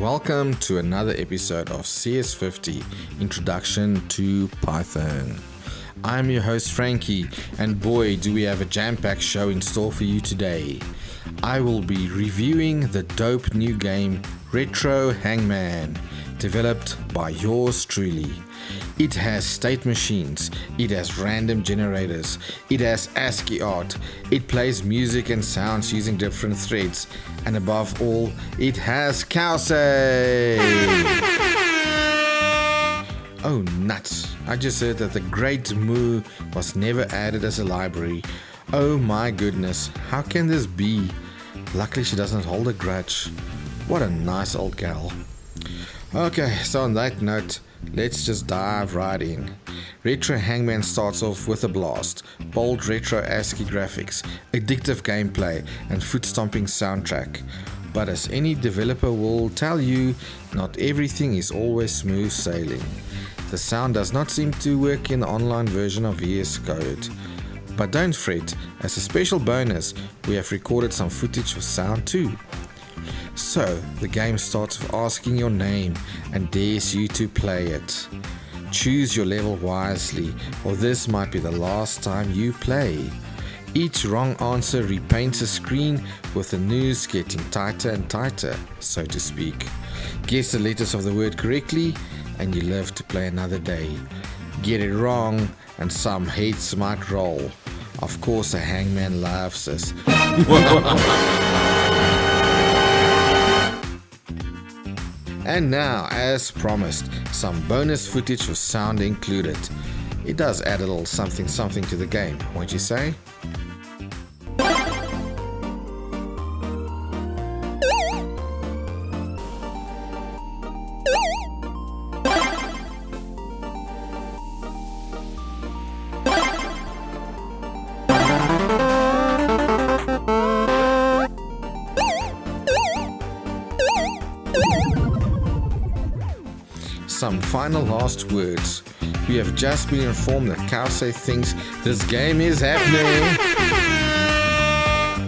welcome to another episode of CS50 Introduction to Python. I'm your host Frankie, and boy do we have a jam-packed show in store for you today. I will be reviewing the dope new game Retro Hangman, developed by yours truly. It has state machines, it has random generators, it has ASCII art, it plays music and sounds using different threads, and above all, it has Kelsey! Oh nuts, I just heard that the Great Moo was never added as a library. Oh my goodness, how can this be? Luckily she doesn't hold a grudge. What a nice old gal. Okay, so on that note, let's just dive right in. Retro Hangman starts off with a blast, bold retro ASCII graphics, addictive gameplay, and foot-stomping soundtrack. But as any developer will tell you, not everything is always smooth sailing. The sound does not seem to work in the online version of VS Code. But don't fret, as a special bonus, we have recorded some footage of sound too. So, the game starts with asking your name and dares you to play it. Choose your level wisely, or this might be the last time you play. Each wrong answer repaints a screen with the news getting tighter and tighter, so to speak. Guess the letters of the word correctly, and you live to play another day. Get it wrong, and some hates might roll. Of course, a hangman loves us. And now, as promised, some bonus footage with sound included. It does add a little something to the game, won't you say? Some final last words. We have just been informed that Kelsey thinks this game is happening.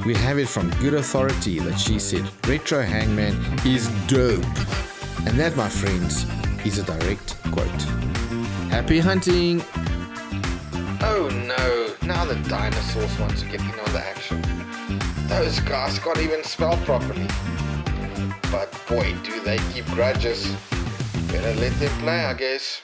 We have it from good authority that she said Retro Hangman is dope. And that, my friends, is a direct quote. Happy hunting! Oh no, now the dinosaurs want to get in on the action. Those guys can't even spell properly. But boy, do they keep grudges. Better let them play, I guess.